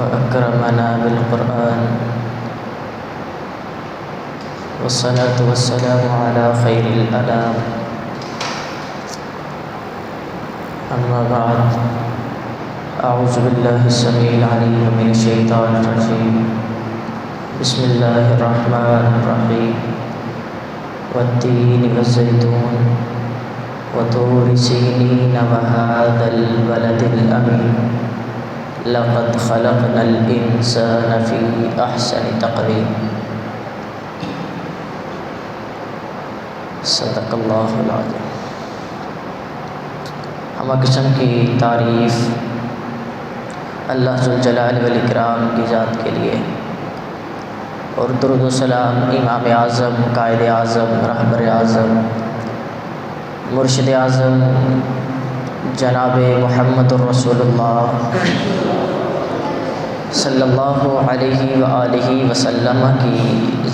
وأكرمنا بالقرآن، والصلاة والسلام على خير الأنام. أما بعد، أعوذ بالله السميع العليم من الشيطان الرجيم. بسم الله الرحمن الرحيم. والتين والزيتون وطور سينين وهذا البلد الأمين لقد خلقنا الإنسان في أحسن تقويم. صدق اللہ العظیم. ہمہ قسم کی تعریف اللہ ذوالجلال والاکرام کی ذات کے لیے، اور درود و سلام امام اعظم، قائد اعظم، رہبر اعظم، مرشد اعظم جناب محمد الرسول اللہ صلی اللہ علیہ وآلہ وسلم کی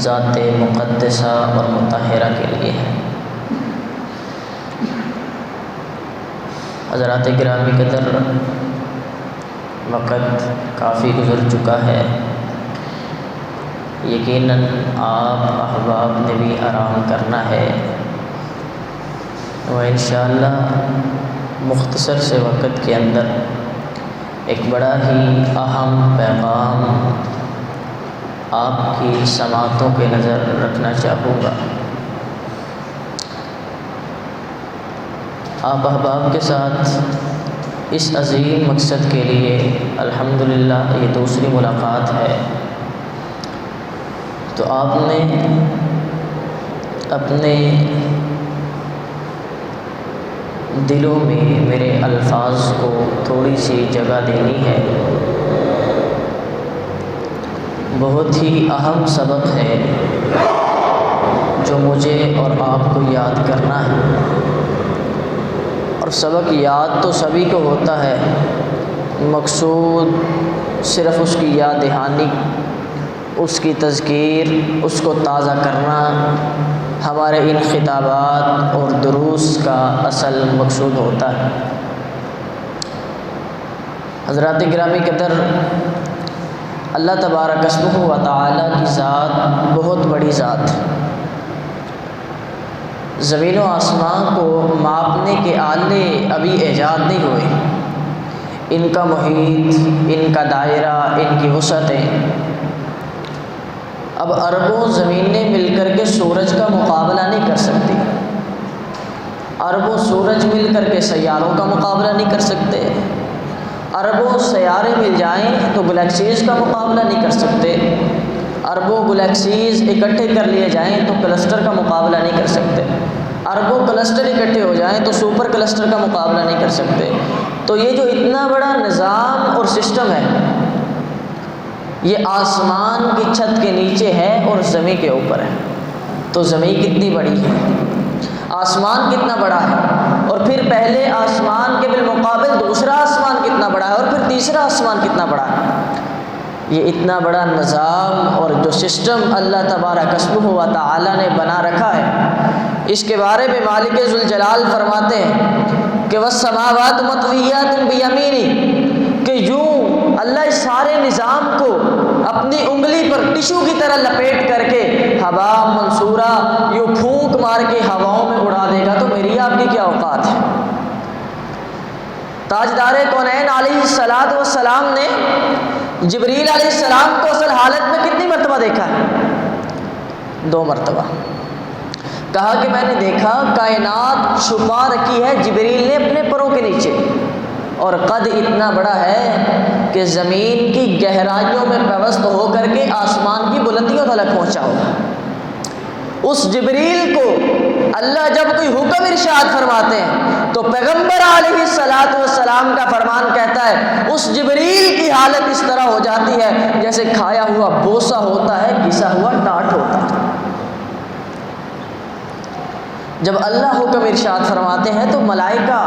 ذات مقدسہ اور مطہرہ کے لیے ہے. حضرات گرامی قدر، وقت کافی گزر چکا ہے. یقیناً آپ احباب نے بھی آرام کرنا ہے، و انشاءاللہ مختصر سے وقت کے اندر ایک بڑا ہی اہم پیغام آپ کی سماعتوں کے نظر رکھنا چاہوں گا. آپ احباب کے ساتھ اس عظیم مقصد کے لیے الحمدللہ یہ دوسری ملاقات ہے. تو آپ نے اپنے دلوں میں میرے الفاظ کو تھوڑی سی جگہ دینی ہے. بہت ہی اہم سبق ہے جو مجھے اور آپ کو یاد کرنا ہے. اور سبق یاد تو سبھی کو ہوتا ہے، مقصود صرف اس کی یاد دہانی، اس کی تذکیر، اس کو تازہ کرنا ہمارے ان خطابات اور دروس کا اصل مقصود ہوتا ہے. حضرات گرامی قدر، اللہ تبارک اسمہ و تعالی کی ذات بہت بڑی ذات ہے. زمین و آسمان کو ماپنے کے آلے ابھی ایجاد نہیں ہوئے. ان کا محیط، ان کا دائرہ، ان کی وسعتیں اب اربوں زمینیں مل کر کے سورج کا مقابلہ نہیں کر سکتی. اربوں سورج مل کر کے سیاروں کا مقابلہ نہیں کر سکتے. اربوں سیارے مل جائیں تو گلیکسیز کا مقابلہ نہیں کر سکتے. اربوں گلیکسیز اکٹھے کر لیے جائیں تو کلسٹر کا مقابلہ نہیں کر سکتے. اربوں کلسٹر اکٹھے ہو جائیں تو سپر کلسٹر کا مقابلہ نہیں کر سکتے. تو یہ جو اتنا بڑا نظام اور سسٹم ہے، یہ آسمان کی چھت کے نیچے ہے اور زمین کے اوپر ہے. تو زمین کتنی بڑی ہے، آسمان کتنا بڑا ہے، اور پھر پہلے آسمان کے بالمقابل دوسرا آسمان کتنا بڑا ہے، اور پھر تیسرا آسمان کتنا بڑا ہے. یہ اتنا بڑا نظام اور جو سسٹم اللہ تبارک اسمہ و تعالی نے بنا رکھا ہے، اس کے بارے میں مالک ذوالجلال فرماتے ہیں کہ والسماوات مطویات بیمینی، کہ یوں اللہ اس سارے نظام کو اپنی انگلی پر ٹشو کی طرح لپیٹ کر کے ہوا منصورہ یوں پھونک مار کے ہواؤں میں اڑا دے گا. تو میری آپ کی کیا اوقات ہے. تاجدار کونین علیہ السلام نے جبریل علیہ السلام کو اصل حالت میں کتنی مرتبہ دیکھا ہے؟ 2 مرتبہ. کہا کہ میں نے دیکھا کائنات چھپا رکھی ہے جبریل نے اپنے پروں کے نیچے، اور قد اتنا بڑا ہے کہ زمین کی گہرائیوں میں پیوست ہو کر کے آسمان کی بلندیوں تلک پہنچا ہوگا. اس جبریل کو اللہ جب کوئی حکم ارشاد فرماتے ہیں تو پیغمبر علیہ السلام کا فرمان کہتا ہے اس جبریل کی حالت اس طرح ہو جاتی ہے جیسے کھایا ہوا بوسا ہوتا ہے، گھسا ہوا ٹاٹ ہوتا ہے. جب اللہ حکم ارشاد فرماتے ہیں تو ملائکہ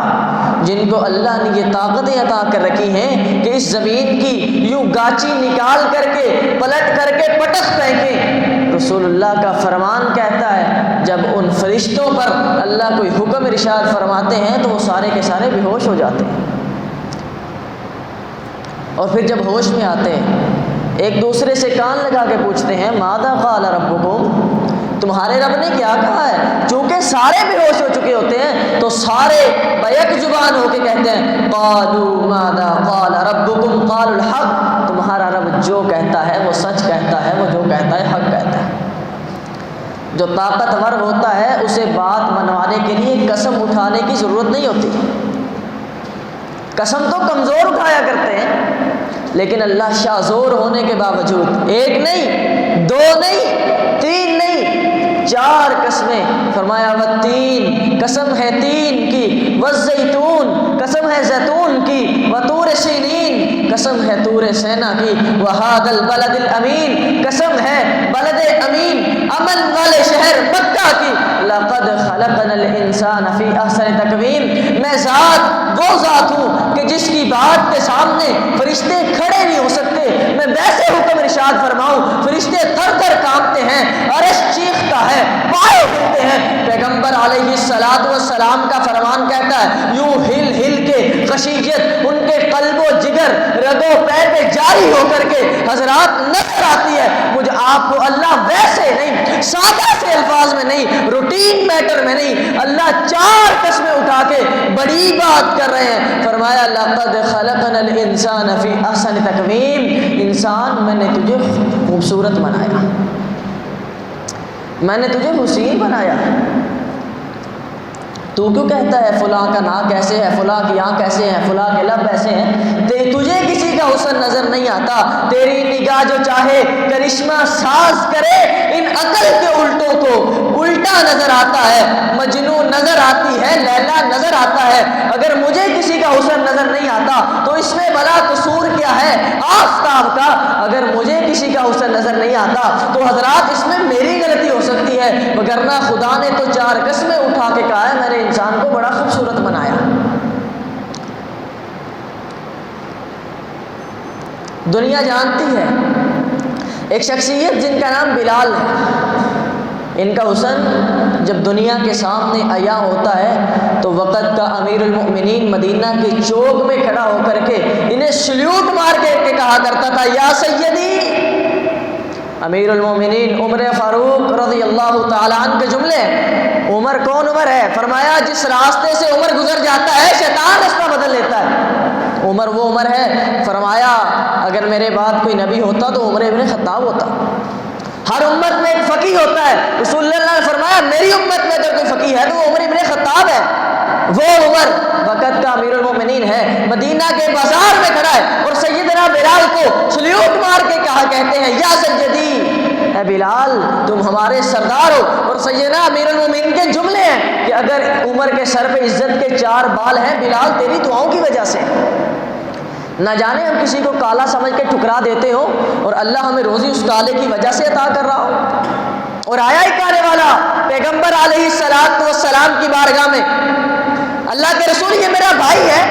جن کو اللہ نے یہ طاقتیں عطا کر رکھی ہیں کہ اس زمین کی یوں گاچی نکال کر کے پلٹ کر کے پٹخ پھینکیں، رسول اللہ کا فرمان کہتا ہے جب ان فرشتوں پر اللہ کوئی حکم ارشاد فرماتے ہیں تو وہ سارے کے سارے بے ہوش ہو جاتے ہیں. اور پھر جب ہوش میں آتے ہیں ایک دوسرے سے کان لگا کے پوچھتے ہیں ماذا قال ربکم، تمہارے رب نے کیا کہا ہے؟ چونکہ سارے بے ہوش ہو چکے ہوتے ہیں تو سارے بیک زبان ہو کے کہتے ہیں قالوا ماذا قال ربکم قالوا الحق، تمہارا رب جو کہتا ہے وہ سچ کہتا ہے، وہ جو کہتا ہے حق کہتا ہے۔ جو طاقتور ہوتا ہے اسے بات منوانے کے لیے قسم اٹھانے کی ضرورت نہیں ہوتی، قسم تو کمزور اٹھایا کرتے ہیں، لیکن اللہ شاہ زور ہونے کے باوجود ایک نہیں، دو نہیں، تین نہیں، 4 قسمیں فرمایا والتین، قسم ہے تین کی، والزیتون، قسم ہے زیتون کی، وطور سینین، قسم ہے طور سینا کی، وہذا البلد الامین، قسم ہے بلد امین امن والے شہر مکہ کی، لقد خلقنا الانسان فی احسن تقویم، میں ذات وہ ذات ہوں کہ جس کی بات کے سامنے فرشتے کھڑے نہیں ہو سکتے، میں ویسے حکم ارشاد فرماؤں فرشتے تھر تھر کانپتے ہیں، عرش چیختا ہے، پائے ہلتے ہیں۔ پیغمبر علیہ السلام کا فرمان کہتا ہے یوں ہل ہل کے خشیت ان کے قلب و جگر رگوں پیر پہ جاری ہو کر کے حضرات نظر آتی ہے۔ مجھے آپ کو اللہ ویسے نہیں، سادہ سے الفاظ میں نہیں، روٹین میٹر میں نہیں، اللہ 4 قسمیں اٹھا کے بڑی بات کر رہے ہیں۔ فرمایا لقد خلقنا الانسان فی احسن تقویم، انسان میں نے تجھے خوبصورت بنایا، میں نے تجھے حسین بنایا، تو کیوں کہتا ہے فلاں کا ناک ایسے ہے، فلاں کی آنکھ ایسے ہیں، فلاں کے لب ایسے ہیں، تجھے کسی کا حسن نظر نہیں آتا، تیری نگاہ جو چاہے کرشمہ ساز کرے، ان عقل کے الٹوں کو الٹا نظر آتا ہے، مجنون نظر آتی ہے، لیلا نظر آتا ہے، اگر مجھے کسی کا حسن نظر نہیں آتا تو اس میں بڑا قصور کیا ہے آفتاب کا، اگر مجھے کسی کا حسن نظر نہیں آتا تو حضرات اس میں میری غلطی ہو سکتی ہے، وگرنہ خدا نے تو 4 قسمیں اٹھا کے کہا ہے میں نے انسان کو بڑا خوبصورت بنایا۔ دنیا جانتی ہے ایک شخصیت جن کا نام بلال ہے، ان کا حسن جب دنیا کے سامنے عیاں ہوتا ہے تو وقت کا امیر المؤمنین مدینہ کے چوک میں کھڑا ہو کر کے انہیں سلیوٹ مار کے کہا کرتا تھا یا سیدی۔ امیر المومنین عمر فاروق رضی اللہ تعالیٰ عنہ کے جملے۔ عمر کون عمر ہے؟ فرمایا جس راستے سے عمر گزر جاتا ہے شیطان رستہ بدل لیتا ہے، عمر وہ عمر ہے۔ فرمایا اگر میرے بعد کوئی نبی ہوتا تو عمر ابن خطاب ہوتا۔ ہر امت میں ایک فقیہ ہوتا ہے، رسول اللہ نے فرمایا میری امت میں اگر کوئی فقیہ ہے تو وہ عمر ابن خطاب ہے۔ وہ عمر وقت کا امیر المومنین ہے، مدینہ کے بازار میں کھڑا ہے اور سیدنا بلال کو سلیوٹ مار کے کہا کہتے ہیں یا سیدی، اے بلال تم ہمارے سردار ہو۔ اور سیدنا امیر المومنین کے جملے ہیں کہ اگر عمر کے سر پہ عزت کے 4 بال ہیں بلال تیری دعاؤں کی وجہ سے، نہ جانے ہم کسی کو کالا سمجھ کے ٹھکرا دیتے ہو اور اللہ ہمیں روزی اس کالے کی وجہ سے عطا کر رہا ہو۔ اور آیا ایک آنے والا پیغمبر علیہ السلام کی بارگاہ میں، اللہ کے رسول یہ میرا بھائی ہے،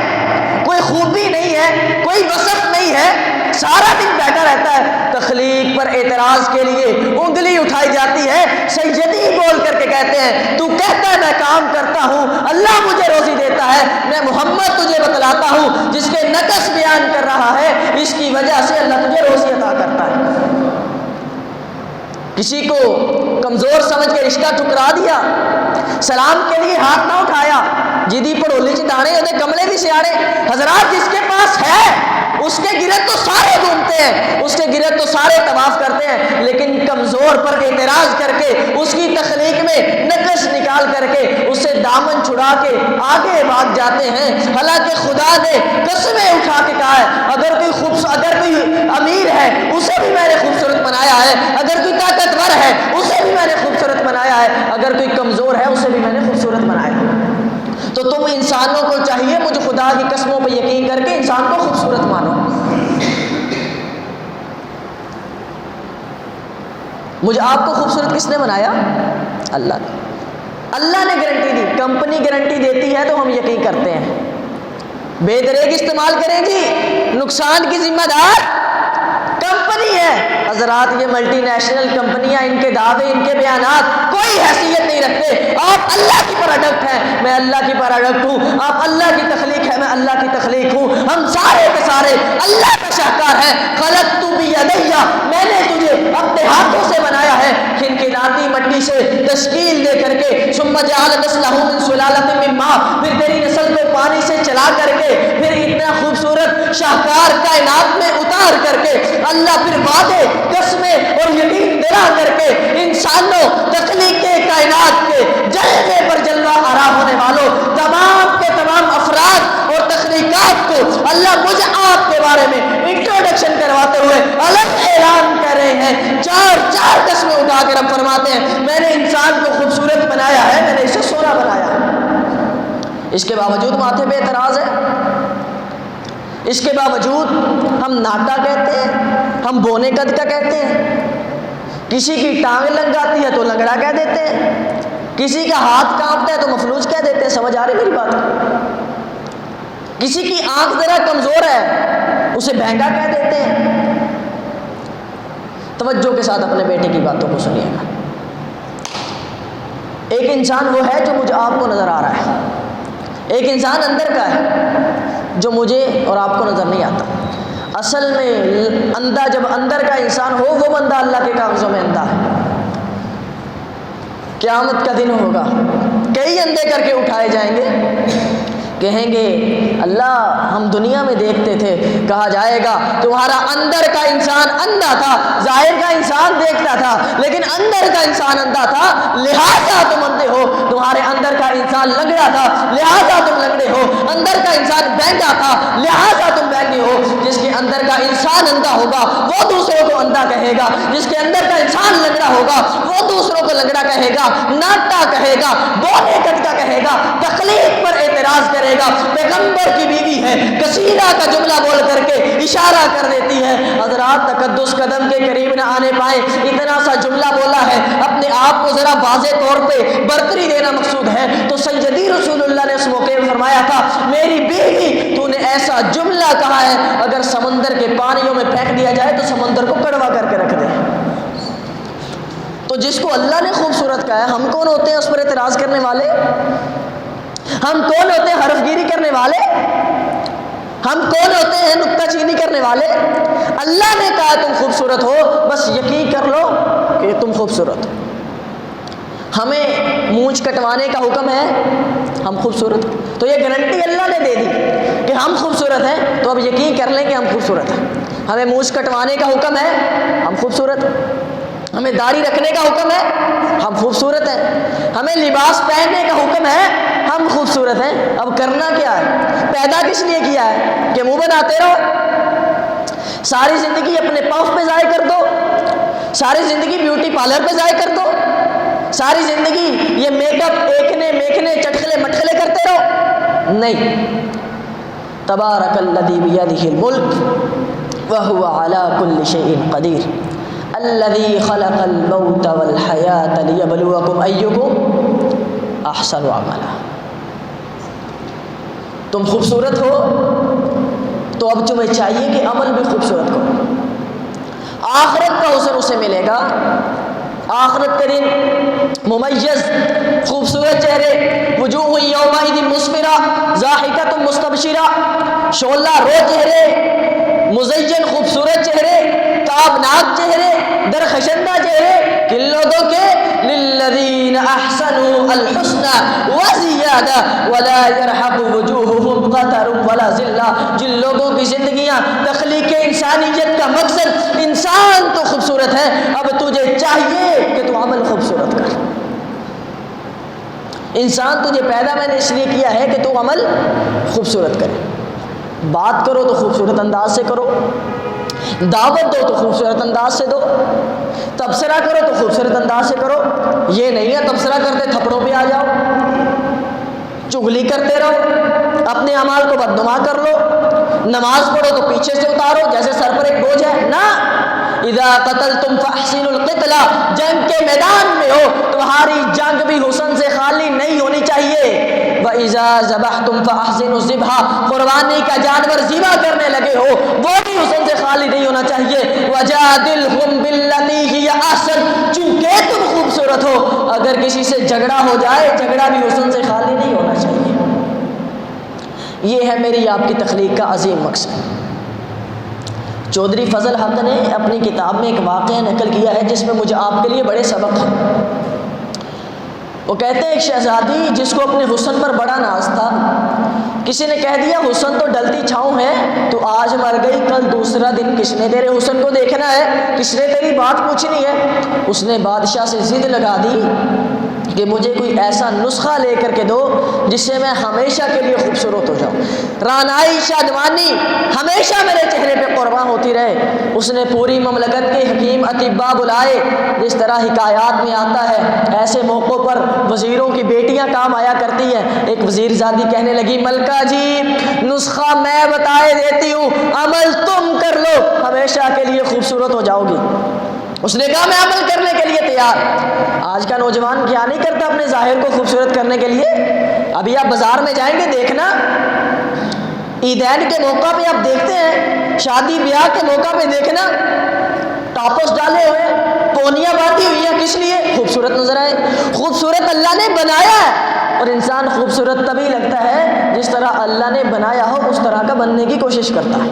کوئی خوبی نہیں ہے، کوئی وصف نہیں ہے، سارا دن بیٹھا رہتا ہے۔ تخلیق پر اعتراض کے لیے انگلی اٹھائی جاتی ہے، سیدی بول کر کے کہتے ہیں تو کہتا ہے میں کام کرتا ہوں اللہ مجھے روزی دیتا ہے، میں محمد تجھے بتلاتا ہوں جس کے نقص بیان کر رہا ہے اس کی وجہ سے اللہ تجھے روزی عطا کرتا ہے۔ کسی کو کمزور سمجھ کے رشتہ ٹھکرا دیا، سلام کے لیے ہاتھ نہ اٹھایا، جیدی پڑولی چٹانے ہوتے کملے بھی سیاڑے۔ حضرات جس کے پاس ہے اس کے گرد تو سارے گھومتے ہیں، اس کے گرد تو سارے طواف کرتے ہیں، لیکن کمزور پر اعتراض کر کے اس کی تخلیق میں نقص نکال کر کے اسے دامن چھڑا کے آگے بھاگ جاتے ہیں۔ حالانکہ خدا نے قسمیں اٹھا کے کہا ہے اگر کوئی امیر ہے اسے بھی میں نے خوبصورت بنایا ہے، اگر کوئی طاقتور ہے اسے بھی میں نے خوبصورت بنایا ہے، اگر کوئی کمزور ہے اسے بھی میں نے خوبصورت بنایا ہے۔ تو تم انسانوں کو چاہیے مجھے خدا کی قسموں پہ یقین کر کے انسان کو خوبصورت مانو۔ مجھے آپ کو خوبصورت کس نے بنایا؟ اللہ نے۔ اللہ نے گارنٹی دی، کمپنی گارنٹی دیتی ہے تو ہم یقین کرتے ہیں۔ بے دریغ استعمال کریں جی، نقصان کی ذمہ دار کمپنی ہے۔ حضرات یہ ملٹی نیشنل کمپنیاں، ان کے دعوے، ان کے بیانات کوئی حیثیت نہیں رکھتے. آپ اللہ کی پروڈکٹ ہیں، میں اللہ کی پروڈکٹ ہوں. آپ اللہ کی تخلیق ہے، میں اللہ کی تخلیق ہوں. ہم سارے کے سارے اللہ کا شاہکار ہیں. خلقت بیدیہ، میں نے تجھے اپنے ہاتھوں سے بنایا ہے، کھنکھناتی مٹی سے تشکیل دے کر کے. ثم جعل نسلہ من سلالۃ من ماء، پھر تیری نسل کو پانی سے چلا کر کے، پھر اتنا خوبصورت شاہکار کائنات میں اتار کر کے اللہ پھر وعدے، قسمیں اور یقین دلا کر کے انسانوں، تخلیق کائنات کے جلوے پر جلوہ آرا ہونے والوں تمام کے تمام افراد اور تخلیقات کو اللہ مجھے آپ کے بارے میں انٹروڈکشن کرواتے ہوئے الگ اعلان کر رہے ہیں. چار قسمیں اٹھا کر ہم فرماتے ہیں میں نے انسان کو خوبصورت بنایا ہے، میں نے اسے سونا بنایا ہے. اس کے باوجود ماتھے پہ اعتراض ہے، اس کے باوجود ہم ناٹا کہتے ہیں، ہم بونے قد کا کہتے ہیں، کسی کی ٹانگ لگ جاتی ہے تو لنگڑا کہہ دیتے ہیں، کسی کا ہاتھ کانپتا ہے تو مفلوج کہہ دیتے ہیں. سمجھ آ رہی میری بات؟ کسی کی آنکھ ذرا کمزور ہے اسے بہنگا کہہ دیتے ہیں. توجہ کے ساتھ اپنے بیٹے کی باتوں کو سنیے گا. ایک انسان وہ ہے جو مجھے آپ کو نظر آ رہا ہے، ایک انسان اندر کا ہے جو مجھے اور آپ کو نظر نہیں آتا. اصل میں اندھا جب اندر کا انسان ہو وہ بندہ اللہ کے کاغذوں میں اندھا ہے. قیامت کا دن ہوگا، کئی اندھے کر کے اٹھائے جائیں گے، کہیں گے اللہ ہم دنیا میں دیکھتے تھے. کہا جائے گا تمہارا اندر کا انسان اندھا تھا، ظاہر کا انسان دیکھتا تھا لیکن اندر کا انسان اندھا تھا، لہذا تم اندھے ہو. تمہارے اندر کا انسان لنگڑا تھا لہذا تم لنگڑے ہو. اندر کا انسان بہنگا تھا لہذا تم بہنگے ہو. جس کے اندر کا انسان اندھا ہوگا وہ دوسروں کو اندھا کہے گا، جس کے اندر کا انسان لنگڑا ہوگا وہ دوسروں کو لنگڑا کہے گا، ناٹا کہے گا، بونے قد کا کہے گا، تخلیق پر اعتراض کرے گا. پیغمبر کی بیوی ہے، کثیرہ کا جملہ بول کر کے اشارہ کر دیتی ہے. حضرات تقدس قدم کے قریب نہ آنے پائے، اتنا سا جملہ بولا ہے، اپنے آپ کو ذرا واضح طور پہ برتری دینا مقصود ہے. تو سیدی رسول اللہ نے اس موقع میں فرمایا تھا میری بیوی تو نے ایسا جملہ کہا ہے اگر سمندر کے پانیوں میں پھینک دیا جائے تو سمندر کو کڑوا کر کے رکھ دے. تو جس کو اللہ نے خوبصورت کہا ہے، ہم کون ہوتے ہیں اس پر اعتراض کرنے والے؟ ہم کون ہوتے ہیں حرف گیری کرنے والے؟ ہم کون ہوتے ہیں نکتہ چینی کرنے والے؟ اللہ نے کہا تم خوبصورت ہو، بس یقین کر لو کہ تم خوبصورت ہو. ہمیں مونچھ کٹوانے کا حکم ہے، ہم خوبصورت ہیں تو یہ گارنٹی اللہ نے دے دی کہ ہم خوبصورت ہیں، تو اب یقین کر لیں کہ ہم خوبصورت ہیں. ہمیں مونچھ کٹوانے کا حکم ہے، ہم خوبصورت ہیں. ہمیں داڑھی رکھنے کا حکم ہے، ہم خوبصورت ہیں. ہمیں لباس پہننے کا حکم ہے، ہم خوبصورت ہیں. اب کرنا کیا ہے؟ پیدا کس لیے کیا ہے کہ منہ بناتے رہو؟ ساری زندگی اپنے پف پہ ضائع کر دو، ساری زندگی بیوٹی پارلر پہ ضائع کر دو، ساری زندگی یہ میک اپ ایکنے میکنے چٹخلے مٹخلے کرتے رہو؟ نہیں. تبارک الذی بیدہ الملک وہو علی کل شیء قدیر الذی خلق الموت والحیاۃ لیبلوکم ایکم احسن عملا. تم خوبصورت ہو تو اب تمہیں چاہیے کہ عمل بھی خوبصورت کرو. آخرت کا حسن اسے ملے گا. آخرت کا دن ممیز خوبصورت چہرے، وجوہ یومئذ مسفرہ ضاحکۃ مستبشرہ، شعلہ رو چہرے، مزین خوبصورت چہرے، تابناک چہرے، درخشندہ چہرے، کن لوگوں کے؟ للذین احسنوا الحسنى وزیادہ ولا یرحق وجوہہم قتر ولا ذلہ. جن لوگوں کی زندگیاں تخلیق انسانیت کا مقصد انسان تو خوبصورت ہے، اب تجھے چاہیے کہ تو عمل خوبصورت کر. انسان تجھے پیدا میں نے اس لیے کیا ہے کہ تو عمل خوبصورت کرے. بات کرو تو خوبصورت انداز سے کرو، دعوت دو تو خوبصورت انداز سے دو، تبصرہ کرو تو خوبصورت انداز سے کرو. یہ نہیں ہے تبصرہ کرتے تھپڑوں پہ آ جاؤ، چغلی کرتے رہو، اپنے اعمال کو بدنما کر لو، نماز پڑھو تو پیچھے سے اتارو جیسے سر پر ایک بوجھ ہے. نہ، اذا قتلتم فاحسنوا القتلہ، جنگ کے میدان میں ہو تمہاری جنگ بھی حسن سے خالی نہیں ہونی چاہیے. وَإِذَا ذَبَحْتُمْ فَأَحْسِنُوا الذِّبْحَ، قربانی کا جانور ذبح کرنے لگے ہو وہ بھی حسن سے خالی نہیں ہونا چاہیے. وجادلہم باللتی ہی احسن، چونکہ تم خوبصورت ہو، اگر کسی سے جھگڑا ہو جائے، جھگڑا بھی حسن سے خالی نہیں ہونا چاہیے۔ یہ ہے میری آپ کی تخلیق کا عظیم مقصد۔ چودھری فضل حق نے اپنی کتاب میں ایک واقعہ نقل کیا ہے جس میں مجھے آپ کے لیے بڑے سبق ہیں۔ وہ کہتے ہیں ایک شہزادی جس کو اپنے حسن پر بڑا ناز تھا، کسی نے کہہ دیا حسن تو ڈلتی چھاؤں ہے، تو آج مر گئی کل دوسرا دن کس نے تیرے حسن کو دیکھنا ہے، کس نے تیری بات پوچھنی ہے۔ اس نے بادشاہ سے ضد لگا دی کہ مجھے کوئی ایسا نسخہ لے کر کے دو جس سے میں ہمیشہ کے لیے خوبصورت ہو جاؤں، رانائی شادمانی ہمیشہ میرے چہرے پہ قرباں ہوتی رہے۔ اس نے پوری مملکت کے حکیم اطباء بلائے، جس طرح حکایات میں آتا ہے ایسے موقعوں پر وزیروں کی بیٹیاں کام آیا کرتی ہیں۔ ایک وزیر زادی کہنے لگی ملکہ جی نسخہ میں بتائے دیتی ہوں، عمل تم کر لو، ہمیشہ کے لیے خوبصورت ہو جاؤ گی۔ اس نے کہا میں عمل کرنے کے لیے تیار۔ آج کا نوجوان کیا نہیں کرتا اپنے ظاہر کو خوبصورت کرنے کے لیے؟ ابھی آپ بازار میں جائیں گے دیکھنا، عیدین کے موقع پہ آپ دیکھتے ہیں، شادی بیاہ کے موقع پہ دیکھنا، ٹاپس ڈالے ہوئے، پونیاں باندھی ہوئی ہیں، کس لیے؟ خوبصورت نظر آئے۔ خوبصورت اللہ نے بنایا ہے، اور انسان خوبصورت تبھی لگتا ہے جس طرح اللہ نے بنایا ہو اس طرح کا بننے کی کوشش کرتا ہے۔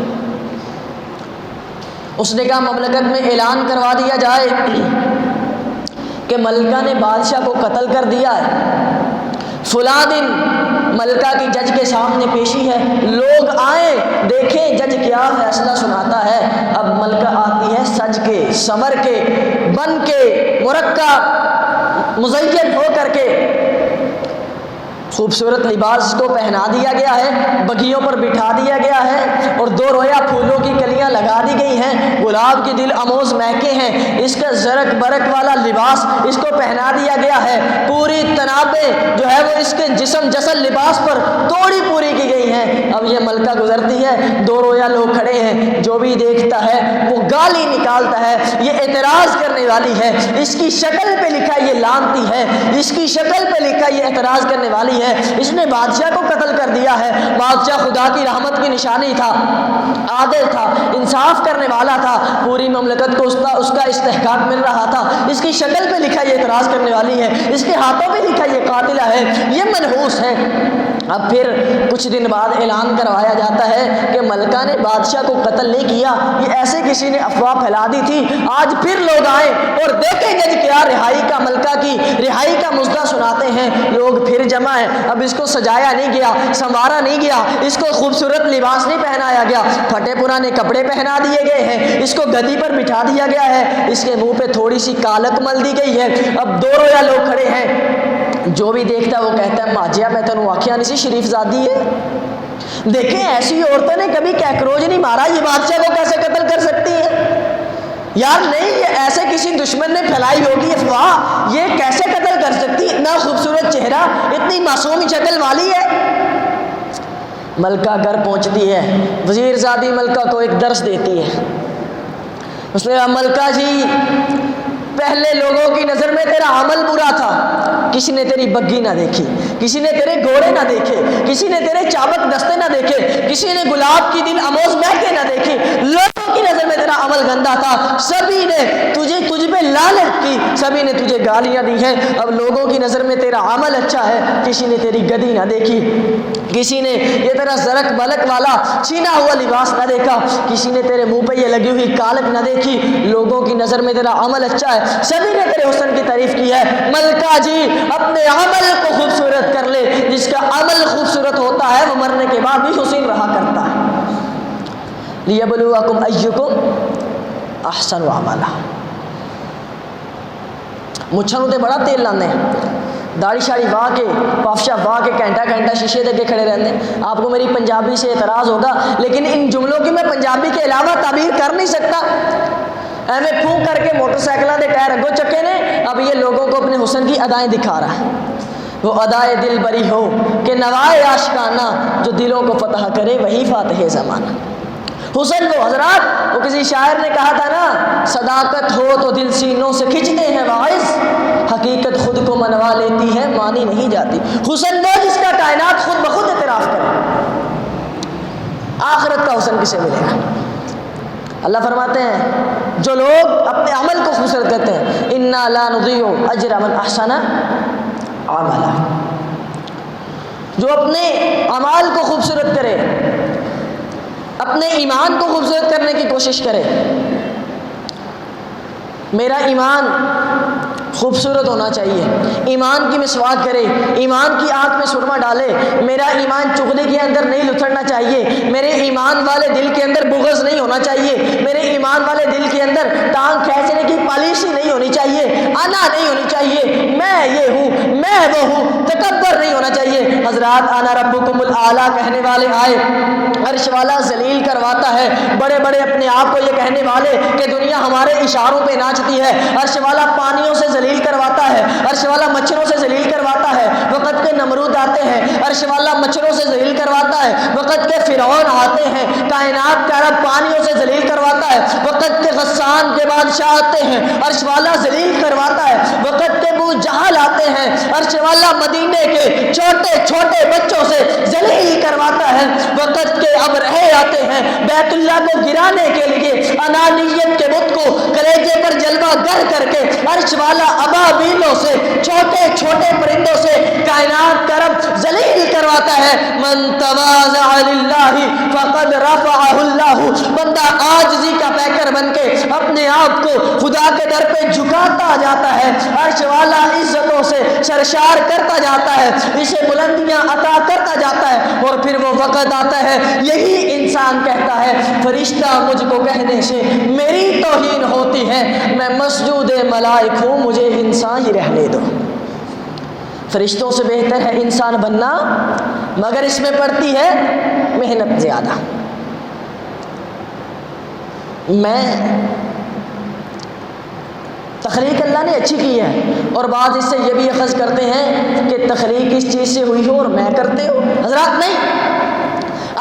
اس نے کہا مملکت میں اعلان کروا دیا جائے کہ ملکہ نے بادشاہ کو قتل کر دیا ہے، فلاں دن ملکہ کی جج کے سامنے پیشی ہے، لوگ آئیں دیکھیں جج کیا فیصلہ سناتا ہے۔ اب ملکہ آتی ہے سج کے، سنور کے، بن کے، مرکب مزین ہو کر کے، خوبصورت لباس کو پہنا دیا گیا ہے، بگیوں پر بٹھا دیا گیا ہے، اور دو رویا پھولوں کی کلیاں لگا دی گئی ہیں، گلاب کی دل آموز مہکیں ہیں، اس کا زرق برق والا لباس اس کو پہنا دیا گیا ہے، پوری تنابیں جو ہے وہ اس کے جسم جسل لباس پر توڑی پوری کی گئی ہیں۔ اب یہ ملکہ گزرتی ہے، دو رویا لوگ کھڑے ہیں، جو بھی دیکھتا ہے وہ گالی نکالتا ہے، یہ اعتراض کرنے والی ہے، اس کی شکل پہ لکھا یہ لانتی ہے، اس کی شکل پہ لکھا یہ اعتراض کرنے والی ہے، اس نے بادشاہ کو قتل کر دیا ہے۔ بادشاہ خدا کی رحمت کی نشانی تھا، عادل تھا، انصاف کرنے والا تھا، پوری مملکت کو اس کا استحقاق مل رہا تھا، اس کی شکل پہ لکھا یہ اعتراض کرنے والی ہے، اس کے ہاتھوں پہ لکھا یہ قاتلہ ہے، یہ منحوس ہے۔ اب پھر کچھ دن بعد اعلان کروایا جاتا ہے کہ ملکہ نے بادشاہ کو قتل نہیں کیا، یہ ایسے کسی نے افواہ پھیلا دی تھی۔ آج پھر لوگ آئیں اور دیکھیں جج کیا رہائی کا، ملکہ کی رہائی کا مژدہ سناتے ہیں، لوگ پھر جمع ہیں۔ اب اس کو سجایا نہیں گیا، سنوارا نہیں گیا، اس کو خوبصورت لباس نہیں پہنایا گیا، پھٹے پرانے کپڑے پہنا دیے گئے ہیں، اس کو گدی پر بٹھا دیا گیا ہے، اس کے منہ پہ تھوڑی سی کالک مل دی گئی ہے۔ اب دو رویا لوگ کھڑے ہیں، جو بھی دیکھتا ہے وہ کہتا ہے ماجیا میں تنوں آکھیا نہیں سی شریف زادی ہے۔ دیکھیں ایسی عورتوں نے کبھی کیکروچ نہیں مارا، یہ بادشاہ کو کیسے قتل کر سکتی ہے؟ یار نہیں، یہ ایسے کسی دشمن نے پھیلائی ہوگی افواہ، یہ کیسے قتل کر سکتی؟ اتنا خوبصورت چہرہ، اتنی معصوم شکل والی ہے۔ ملکہ گھر پہنچتی ہے، وزیر زادی ملکہ کو ایک درس دیتی ہے۔ اس نے کہا ملکہ جی پہلے لوگوں کی نظر میں تیرا عمل برا تھا، کسی نے تیری بگی نہ دیکھی، کسی نے تیرے گھوڑے نہ دیکھے، کسی نے تیرے چابک دستے نہ دیکھے، کسی نے گلاب کی دل آموز مہکیں نہ دیکھی، لوگوں کی نظر میں تیرا عمل گندا تھا، سبھی نے تجھ پہ لعنت کی، سبھی نے تجھے گالیاں دی ہیں۔ اب لوگوں کی نظر میں تیرا عمل اچھا ہے، کسی نے تیری گدی نہ دیکھی، کسی نے یہ تیرا زرق بلک والا چھینا ہوا لباس نہ دیکھا، کسی نے تیرے منہ پہ یہ لگی ہوئی کالک نہ دیکھی، لوگوں کی نظر میں تیرا عمل اچھا ہے، سبھی نے تیرے حسن کی تعریف کی ہے۔ ملکہ جی اپنے عمل کو خوبصورت کر لے، جس کا عمل خوبصورت ہوتا ہے وہ مرنے کے بعد بھی حسین رہا کرتا ہے۔ لیبلوکم ایکم احسن عملا۔ مچھاں تے بڑا تیل لاندے ہیں، داڑھی شاڑی واہ کے، پافشا واہ کے گھنٹہ گھنٹہ شیشے دے کے کھڑے رہتے ہیں۔ آپ کو میری پنجابی سے اعتراض ہوگا، لیکن ان جملوں کی میں پنجابی کے علاوہ تعبیر کر نہیں سکتا۔ ایویں پھونک کر کے موٹر سائیکلوں کے ٹائر اگوں چکے نے، اب یہ لوگوں کو اپنے حسن کی ادائیں دکھا رہا ہے۔ وہ ادائے دل بری ہو کہ نوائے عاشقانہ، جو دلوں کو فتح کرے وہی فاتح زمانہ۔ حسن کو حضرات، وہ کسی شاعر نے کہا تھا نا، صداقت ہو تو دل سینوں سے کھنچتے ہیں واعظ، حقیقت خود کو منوا لیتی ہے مانی نہیں جاتی۔ حسن وہ جس کا کائنات خود بخود اعتراف کرے۔ آخرت کا حسن کسے ملے گا؟ اللہ فرماتے ہیں جو لوگ اپنے عمل کو خوبصورت کرتے ہیں انا لا نضیع اجر من احسن عملا، جو اپنے اعمال کو خوبصورت کرے، اپنے ایمان کو خوبصورت کرنے کی کوشش کرے. میرا ایمان خوبصورت ہونا چاہیے، ایمان کی مسواک کرے، ایمان کی آنکھ میں سرما ڈالے. میرا ایمان چغلی کے اندر نہیں لتڑنا چاہیے، میرے ایمان والے دل کے اندر بغض نہیں ہونا چاہیے، میرے ایمان والے دل کے اندر ٹانگ کھینچنے کی پالیسی نہیں ہونی چاہیے، انا نہیں ہونی چاہیے، میں یہ ہوں میں وہ ہوں، تکبر نہیں ہونا چاہیے. حضرات انا ربکم الاعلی کہنے والے آئے، عرش والا ذلیل کرواتا ہے. بڑے بڑے اپنے آپ کو یہ کہنے والے کہ دنیا ہمارے اشاروں پہ ناچتی ہے، عرش والا پانیوں سے ذلیل کرواتا ہے، عرش والا مچھروں سے ذلیل کرواتا ہے. وقت کے نمرود آتے ہیں، عرش والا مچھروں سے ذلیل کرواتا ہے. وقت کے فرعون آتے ہیں، کائنات کا رب پانیوں سے ذلیل کرواتا ہے. وقت کے غسان کے بادشاہ آتے ہیں، عرش والا ذلیل کرواتا ہے. وقت کے ابو جہل آتے ہیں، عرش والا مدینے کے چھوٹے چھوٹے بچوں سے ذلیل کرواتا ہے. وقت کے ابرہے آتے ہیں بیت اللہ کو گرانے کے لیے، انانیت کے بت کو کلیجے پر جلوہ گر کر کے عرش والا ابابیلوں سے چھوٹے چھوٹے پرندوں سے کائنات کا رب ذلیل کرواتا ہے. من تواضع للہ فقد رفعہ اللہ، بندہ عاجزی کا پیکر بن کے اپنے آپ کو خدا کے در پہ جھکاتا جاتا ہے، عرش والا عزتوں سے سرشار کرتا جاتا ہے، اسے بلندیاں عطا کرتا جاتا ہے. اور پھر وہ وقت آتا ہے، یہی انسان کہتا ہے فرشتہ مجھ کو کہنے سے میری توہین ہوتی ہے، میں مسجود ملائک ہوں، مجھے انسان ہی رہنے دو. فرشتوں سے بہتر ہے انسان بننا، مگر اس میں پڑتی ہے محنت زیادہ. میں تخلیق اللہ نے اچھی کی ہے، اور بعض اس سے یہ بھی اخذ کرتے ہیں کہ تخلیق اس چیز سے ہوئی ہو اور میں کرتے ہو. حضرات نہیں،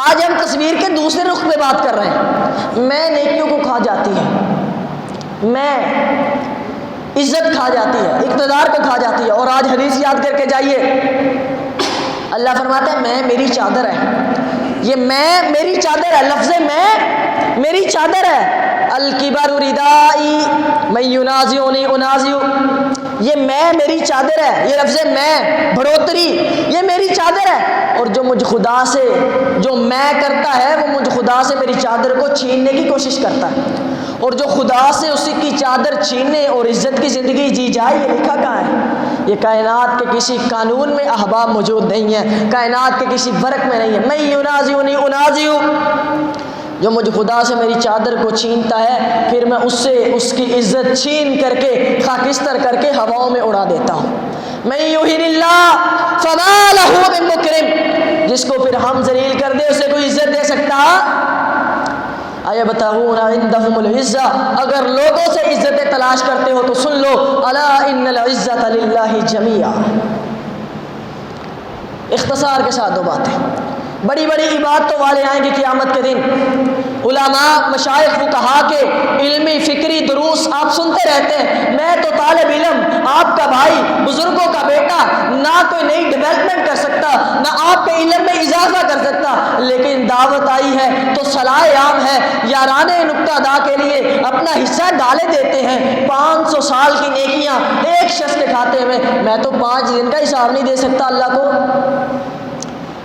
آج ہم تصویر کے دوسرے رخ پہ بات کر رہے ہیں. میں نیکیوں کو کھا جاتی ہے، میں عزت کھا جاتی ہے، اقتدار کو کھا جاتی ہے. اور آج حدیث یاد کر کے جائیے، اللہ فرماتا ہے میں میری چادر ہے. یہ میں میری چادر ہے، لفظ میں میری چادر ہے. الکبر ردائی من ینازعنی انازع، یہ میں میری چادر ہے. یہ لفظ میں، بڑھوتری، یہ میری چادر ہے. اور جو مجھ خدا سے جو میں کرتا ہے وہ مجھ خدا سے میری چادر کو چھیننے کی کوشش کرتا ہے. اور جو خدا سے اسی کی چادر چھیننے اور عزت کی زندگی جی جائے، یہ لکھا کہاں ہے؟ یہ کائنات کے کسی قانون میں احباب موجود نہیں ہے، کائنات کے کسی ورق میں نہیں ہے. میں ینازعنی انازع، جو مجھ خدا سے میری چادر کو چھینتا ہے پھر میں اس سے اس کی عزت چھین کر کے خاکستر کر کے ہواؤں میں اڑا دیتا ہوں. من یہن اللہ فما لہ من مکرم، جس کو پھر ہم ذلیل کر دے اسے کوئی عزت دے سکتا؟ ایبتغون عندہم العزہ، اگر لوگوں سے عزتیں تلاش کرتے ہو تو سن لو، الا ان العزۃ للہ جمیعا. اختصار کے ساتھ دو باتیں. بڑی بڑی عبادتوں والے آئیں گے قیامت کے دن، علماء مشائخ فقہا کے علمی فکری دروس آپ سنتے رہتے ہیں. میں تو طالب علم، آپ کا بھائی، بزرگوں کا بیٹا، نہ کوئی نئی ڈیولپمنٹ کر سکتا، نہ آپ کے علم میں اضافہ کر سکتا، لیکن دعوت آئی ہے تو صلاح عام ہے، یارانے نکتہ دا کے لیے اپنا حصہ ڈالے دیتے ہیں. 500 سال کی نیکیاں ایک شخص کے کھاتے میں، میں تو 5 دن کا حساب نہیں دے سکتا اللہ کو.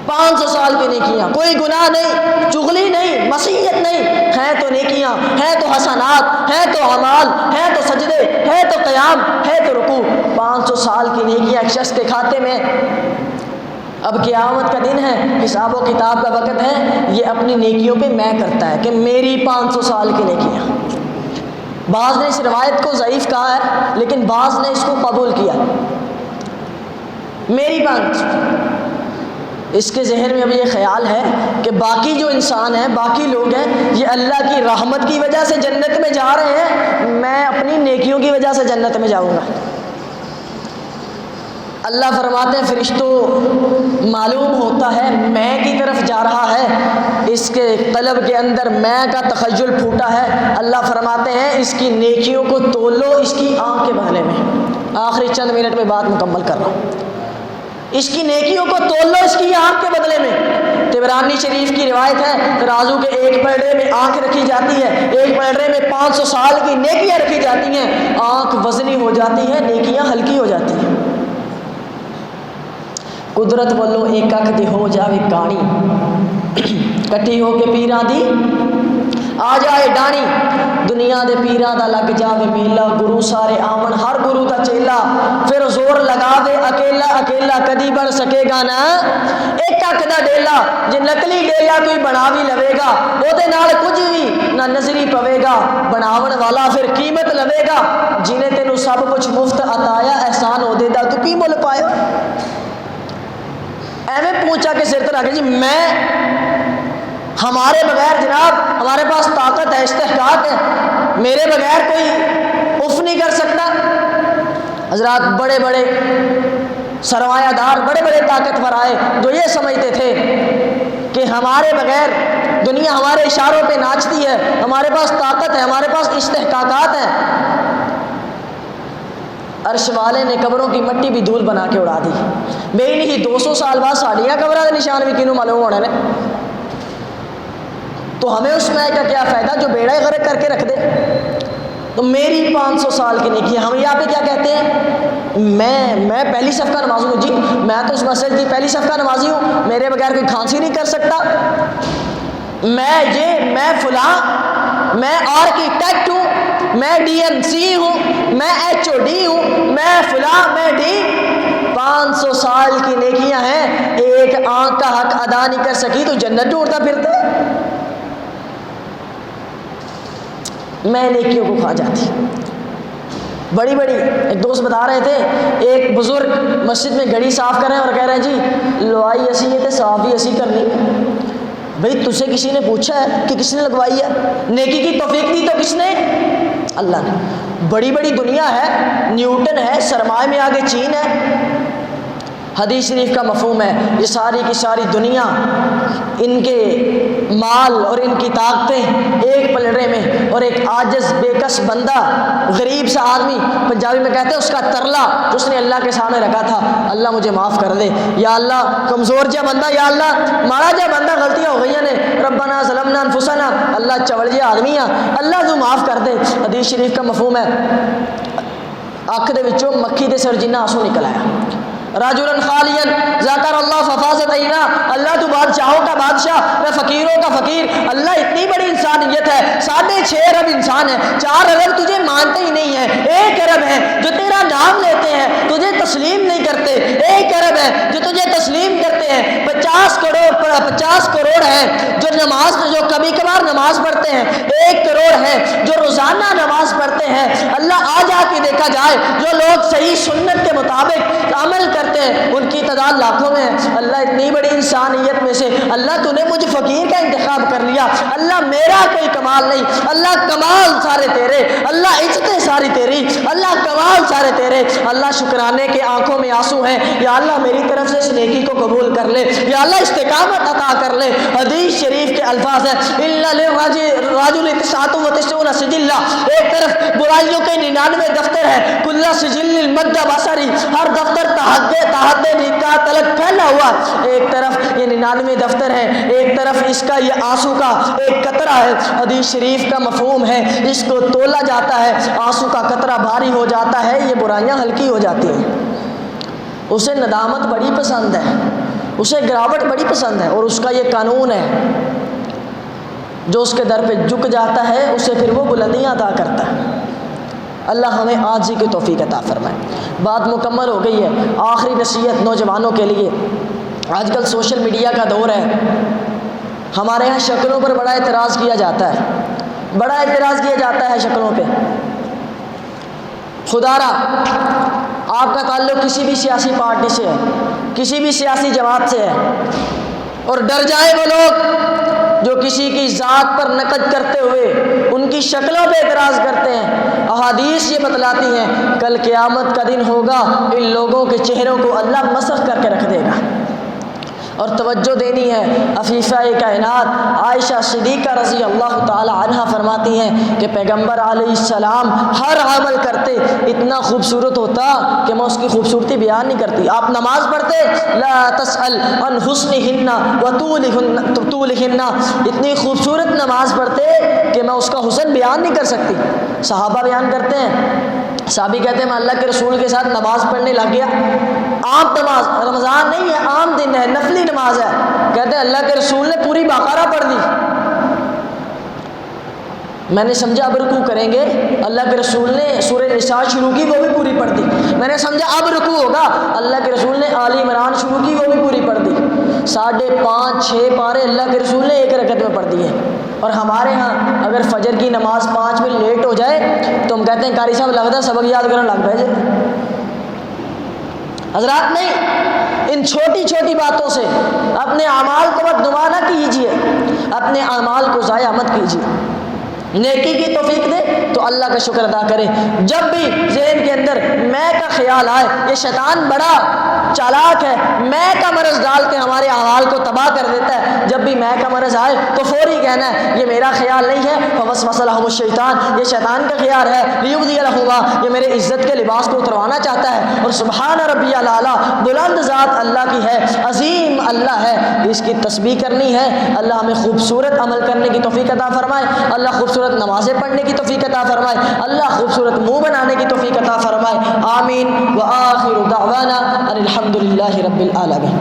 500 سال کی نیکیاں، کوئی گناہ نہیں، چغلی نہیں، مسیحیت نہیں، ہیں تو نیکیاں، ہیں تو حسنات، ہیں تو اعمال، ہیں تو سجدے، ہے تو قیام، ہے تو رکوع. 500 سال کی نیکیاں ایک شخص کے کھاتے میں. اب قیامت کا دن ہے، حساب و کتاب کا وقت ہے، یہ اپنی نیکیوں پہ میں کرتا ہے کہ میری 500 سال کی نیکیاں. بعض نے اس روایت کو ضعیف کہا ہے، لیکن بعض نے اس کو قبول کیا. میری 500، اس کے ذہن میں اب یہ خیال ہے کہ باقی جو انسان ہیں، باقی لوگ ہیں، یہ اللہ کی رحمت کی وجہ سے جنت میں جا رہے ہیں، میں اپنی نیکیوں کی وجہ سے جنت میں جاؤں گا. اللہ فرماتے ہیں فرشتوں معلوم ہوتا ہے میں کی طرف جا رہا ہے، اس کے قلب کے اندر میں کا تخیل پھوٹا ہے. اللہ فرماتے ہیں اس کی نیکیوں کو تول لو اس کی آنکھ کے بہانے میں. آخری چند منٹ میں بات مکمل کر رہا ہوں. اس کی نیکیوں کو تول لو اس کی آنکھ کے بدلے میں۔ طبرانی شریف کی روایت ہے، ترازو کے ایک پلڑے میں آنکھ رکھی جاتی ہے، ایک پلڑے میں 500 سال کی نیکیاں رکھی جاتی ہیں، آنکھ وزنی ہو جاتی ہے، نیکیاں ہلکی ہو جاتی ہیں۔ قدرت والوں ایک اکھ دی ہو جاوے کانی، کٹھی ہو کے پیراں دی آ جائے ڈانی، دنیا دے پیراں دا لگ جاوے میلا، گرو سارے آمن ہر گرو دا چیلا، پھر زور لگاوے اکیلا اکیلا کدی بن سکے گا نا ایک اکھ دا ڈیلا، جے نقلی ڈیلا کوئی بنا بھی لوے گا او دے نال کچھ بھی نہ نظری پوے گا، بناون والا پھر قیمت لوے گا، جنہیں تینوں سب کچھ مفت عطایا احسان ہو دے دا تو کی مل پایا۔ ایویں پوچھا کہ سر تو رکھے جی میں ہمارے بغیر جناب ہمارے پاس طاقت ہے، استحقاق ہے، میرے بغیر کوئی اف نہیں کر سکتا۔ حضرات بڑے بڑے سرمایہ دار بڑے بڑے طاقتور آئے جو یہ سمجھتے تھے کہ ہمارے بغیر دنیا ہمارے اشاروں پہ ناچتی ہے، ہمارے پاس طاقت ہے، ہمارے پاس استحقاقات ہیں۔ عرش والے نے قبروں کی مٹی بھی دھول بنا کے اڑا دی، بے نہیں 200 سال بعد ساڑیاں قبروں کے نشان بھی کنوں معلوم ہونے نے، تو ہمیں اس میں کا کیا فائدہ جو بیڑا غرق کر کے رکھ دے۔ تو میری 500 سال کی نیکی، ہم یہاں پہ کیا کہتے ہیں، میں پہلی صف کا نمازی ہوں، جی میں تو اس مسجد کی پہلی صف کا نمازی ہوں، میرے بغیر کوئی کھانسی نہیں کر سکتا، میں فلاں، میں آرکیٹیکٹ ہوں، میں ڈی ایم سی ہوں، میں ایچ او ڈی ہوں، میں فلاں، میں ڈی۔ 500 سال کی نیکیاں ہیں، ایک آنکھ کا حق ادا نہیں کر سکی تو جنت ڈھونڈتا پھرتا ہے۔ میں نیکیوں کو کھا جاتی، بڑی بڑی ایک دوست بتا رہے تھے، ایک بزرگ مسجد میں گھڑی صاف کر رہے ہیں اور کہہ رہے ہیں جی لوائی اسی ہے تو صاف بھی اسی کرنی۔ بھئی تجھے کسی نے پوچھا ہے کہ کس نے لگوائی ہے؟ نیکی کی توفیق دی تو کس نے؟ اللہ نے۔ بڑی بڑی دنیا ہے، نیوٹن ہے، سرمایہ میں آگے چین ہے۔ حدیث شریف کا مفہوم ہے یہ ساری کی ساری دنیا، ان کے مال اور ان کی طاقتیں ایک پلڑے میں، اور ایک عاجز بے کس بندہ غریب سا آدمی، پنجابی میں کہتے ہیں اس کا ترلا جو اس نے اللہ کے سامنے رکھا تھا، اللہ مجھے معاف کر دے یا اللہ، کمزور جا بندہ یا اللہ، مارا جا بندہ، غلطیاں ہو گئی نے، ربنا ظلمنا انفسنا، اللہ چوڑ جا آدمی ہے، اللہ تو معاف کر دے۔ حدیث شریف کا مفہوم ہے اکھ دے وچوں مکھی دے سر جنہ آنسو نکل آیا۔ راجلن خالین ذکر اللہ ففاضت عینا، اللہ تو بادشاہوں کا بادشاہ، میں فقیروں کا فقیر، اللہ اتنی بڑی انسانیت ہے، 6.5 ارب انسان ہے، 4 ارب تجھے مانتے ہی نہیں ہیں، 1 ارب ہے جو تیرا نام لیتے ہیں تجھے تسلیم نہیں کرتے، 1 ارب ہے جو تجھے تسلیم کرتے ہیں، 50 کروڑ ہے جو نماز، جو کبھی کبھار نماز پڑھتے ہیں، 1 کروڑ ہے جو روزانہ نماز پڑھتے ہیں۔ اللہ آ جا کے دیکھا جائے جو لوگ صحیح سنت کے مطابق عمل کرتے ہیں ان کی تعداد لاکھوں میں ہے۔ اللہ اتنی بڑی انسانیت میں سے اللہ تو نے مجھ فقیر کا انتخاب کر لیا، اللہ میرا کوئی کمال نہیں، اللہ کمال سارے تیرے، اللہ عزتیں ساری تیری، اللہ کمال سارے تیرے، اللہ شکرانے کے آنکھوں میں آنسو ہیں، یا اللہ میری طرف سے اس نیکی کو قبول کر لے، یا اللہ استقامت عطا کر لے۔ حدیث شریف کے الفاظ ہیں الا للرجل 99 سجلا، ایک طرف برائیوں کے 99 دفتر ہے، کل سجل مد بصری، ہر دفتر تحت نکاح تلک پھیلا ہوا، ایک طرف یہ 99 دفتر ہے، ایک طرف اس کا یہ آنسو کا ایک قطرہ ہے۔ حدیث شریف کا مفہوم ہے اس کو تولا جاتا ہے، آنسو کا قطرہ بھاری ہو جاتا ہے، یہ برائیاں ہلکی ہو جاتی ہیں۔ اسے ندامت بڑی پسند ہے، اسے گراوٹ بڑی پسند ہے، اور اس کا یہ قانون ہے جو اس کے در پہ جھک جاتا ہے اسے پھر وہ بلندیاں عطا کرتا ہے۔ اللہ ہمیں عاجزی کی توفیق عطا فرمائے۔ بات مکمل ہو گئی ہے، آخری نصیحت نوجوانوں کے لیے، آج کل سوشل میڈیا کا دور ہے، ہمارے یہاں شکلوں پر بڑا اعتراض کیا جاتا ہے، بڑا اعتراض کیا جاتا ہے شکلوں پہ۔ خدا را آپ کا تعلق کسی بھی سیاسی پارٹی سے ہے، کسی بھی سیاسی جماعت سے ہے، اور ڈر جائے وہ لوگ جو کسی کی ذات پر نقد کرتے ہوئے ان کی شکلوں پہ اعتراض کرتے ہیں۔ احادیث یہ بتلاتی ہیں کل قیامت کا دن ہوگا، ان لوگوں کے چہروں کو اللہ مسخ کر کے رکھ دے گا۔ اور توجہ دینی ہے۔ عفیفہ کائنات عائشہ صدیقہ رضی اللہ تعالی عنہا فرماتی ہیں کہ پیغمبر علیہ السلام ہر عمل کرتے اتنا خوبصورت ہوتا کہ میں اس کی خوبصورتی بیان نہیں کرتی۔ آپ نماز پڑھتے لا تسأل عن حسنہن وطولہن، اتنی خوبصورت نماز پڑھتے کہ میں اس کا حسن بیان نہیں کر سکتی۔ صحابہ بیان کرتے ہیں، صحابی کہتے ہیں میں اللہ کے رسول کے ساتھ نماز پڑھنے لگ گیا، عام نماز، رمضان نہیں ہے، عام دن ہے، نفلی نماز ہے، کہتے ہیں اللہ کے رسول نے پوری بقرہ پڑھ دی۔ میں نے سمجھا اب رکوع کریں گے، اللہ کے رسول نے سورہ نساء شروع کی، وہ بھی پوری پڑھ دی۔ میں نے سمجھا اب رکوع ہوگا، اللہ کے رسول نے آل عمران شروع کی، وہ بھی پوری پڑھ دی۔ 5.5-6 پارے اللہ کے رسول نے ایک رکعت میں پڑھ دیے۔ اور ہمارے ہاں اگر فجر کی نماز 5 منٹ لیٹ ہو جائے تو ہم کہتے ہیں قاری صاحب لگتا ہے سبق یاد کرنے لگ پائے۔ حضرات نہیں، ان چھوٹی چھوٹی باتوں سے اپنے اعمال کو بدنما نہ کیجیے، اپنے اعمال کو ضائع مت کیجیے۔ نیکی کی توفیق دے تو اللہ کا شکر ادا کرے۔ جب بھی ذہن کے اندر میں کا خیال آئے، یہ شیطان بڑا چالاک ہے، میں کا مرض ڈال کے ہمارے اعمال کو تباہ کر دیتا ہے۔ جب بھی میں کا مرض آئے تو فوری کہنا ہے یہ میرا خیال نہیں ہے، فوسوس لہم الشیطان، یہ شیطان کا خیال ہے، لیبدی لہما، یہ میرے عزت کے لباس کو اتروانا چاہتا ہے۔ اور سبحان ربی الاعلیٰ، بلند ذات اللہ کی ہے، عظیم اللہ ہے، اس کی تسبیح کرنی ہے۔ اللہ ہمیں خوبصورت عمل کرنے کی توفیق عطا فرمائے، اللہ خوبصورت نمازیں پڑھنے کی توفیق عطا فرمائے، اللہ خوبصورت منہ بنانے کی توفیق عطا فرمائے۔ آمین۔ وآخر دعوانا ان الحمد للہ رب العالمین۔